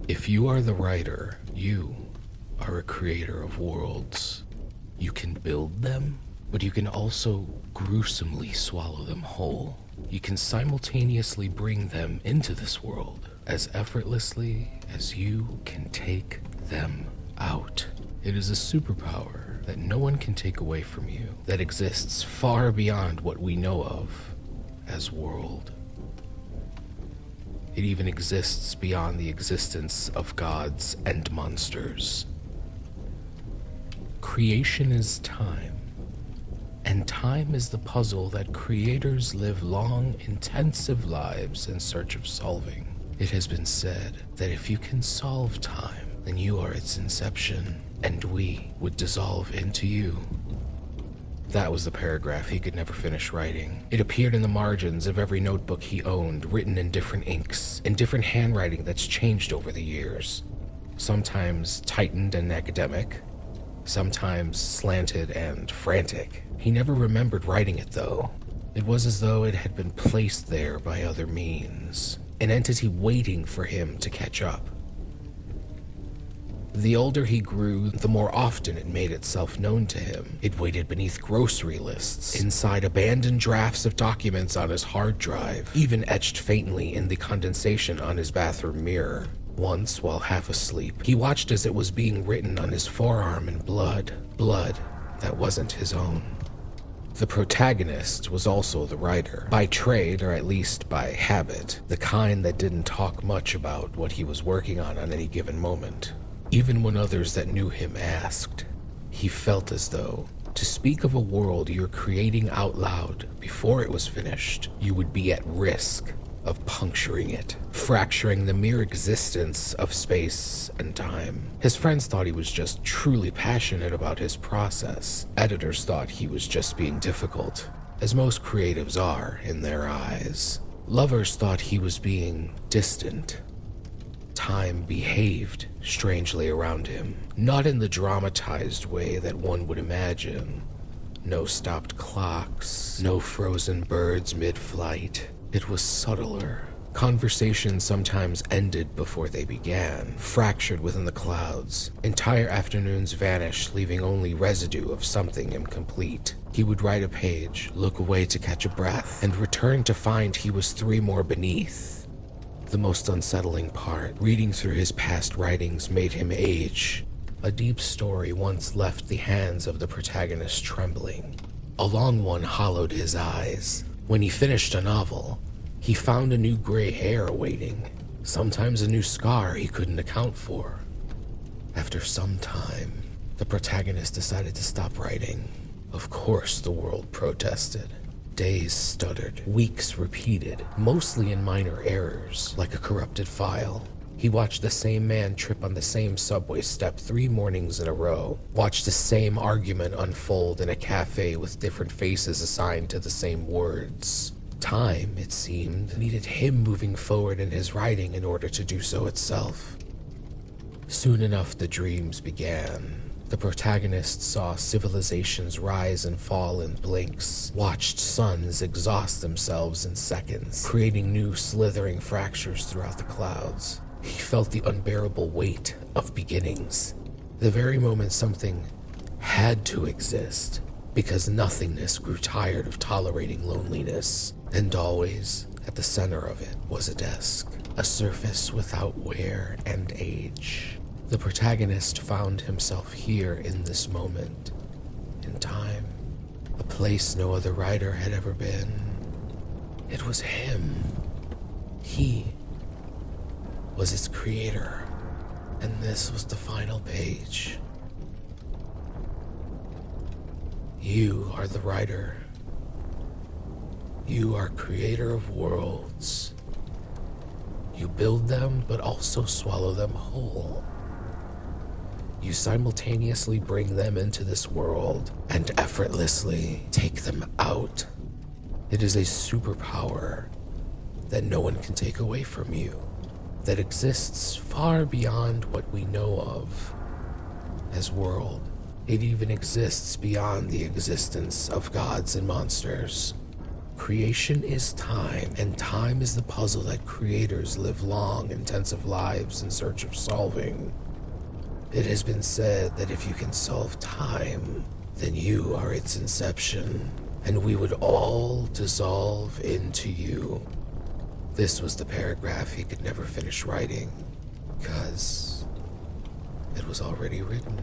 If you are the writer, you are a creator of worlds. You can build them, but you can also gruesomely swallow them whole. You can simultaneously bring them into this world as effortlessly as you can take them out. It is a superpower that no one can take away from you, that exists far beyond what we know of as world. It even exists beyond the existence of gods and monsters. Creation is time, and time is the puzzle that creators live long, intensive lives in search of solving. It has been said that if you can solve time, then you are its inception, and we would dissolve into you. That was the paragraph he could never finish writing. It appeared in the margins of every notebook he owned, written in different inks, in different handwriting that's changed over the years. Sometimes tightened and academic, sometimes slanted and frantic. He never remembered writing it, though. It was as though it had been placed there by other means, an entity waiting for him to catch up. The older he grew, the more often it made itself known to him. It waited beneath grocery lists, inside abandoned drafts of documents on his hard drive, even etched faintly in the condensation on his bathroom mirror. Once, while half asleep, he watched as it was being written on his forearm in blood that wasn't his own. The protagonist was also the writer, by trade or at least by habit, the kind that didn't talk much about what he was working on any given moment. Even when others that knew him asked, he felt as though to speak of a world you're creating out loud before it was finished, you would be at risk of puncturing it, fracturing the mere existence of space and time. His friends thought he was just truly passionate about his process. Editors thought he was just being difficult, as most creatives are in their eyes. Lovers thought he was being distant. Time behaved strangely around him, not in the dramatized way that one would imagine. No stopped clocks, no frozen birds mid-flight. It was subtler. Conversations sometimes ended before they began, fractured within the clouds. Entire afternoons vanished, leaving only residue of something incomplete. He would write a page, look away to catch a breath, and return to find he was 3 more beneath. The most unsettling part, reading through his past writings made him age. A deep story once left the hands of the protagonist trembling. A long one hollowed his eyes. When he finished a novel, he found a new gray hair awaiting, sometimes a new scar he couldn't account for. After some time, the protagonist decided to stop writing. Of course, the world protested. Days stuttered, weeks repeated, mostly in minor errors, like a corrupted file. He watched the same man trip on the same subway step 3 mornings in a row, watched the same argument unfold in a cafe with different faces assigned to the same words. Time, it seemed, needed him moving forward in his writing in order to do so itself. Soon enough, the dreams began. The protagonist saw civilizations rise and fall in blinks, watched suns exhaust themselves in seconds, creating new slithering fractures throughout the clouds. He felt the unbearable weight of beginnings, the very moment something had to exist, because nothingness grew tired of tolerating loneliness, and always at the center of it was a desk, a surface without wear and age. The protagonist found himself here in this moment, in time, a place no other writer had ever been. It was him. He was its creator, and this was the final page. You are the writer. You are creator of worlds. You build them, but also swallow them whole. You simultaneously bring them into this world and effortlessly take them out. It is a superpower that no one can take away from you, that exists far beyond what we know of as world. It even exists beyond the existence of gods and monsters. Creation is time, and time is the puzzle that creators live long, intensive lives in search of solving. It has been said that if you can solve time, then you are its inception, and we would all dissolve into you. This was the paragraph he could never finish writing, because it was already written.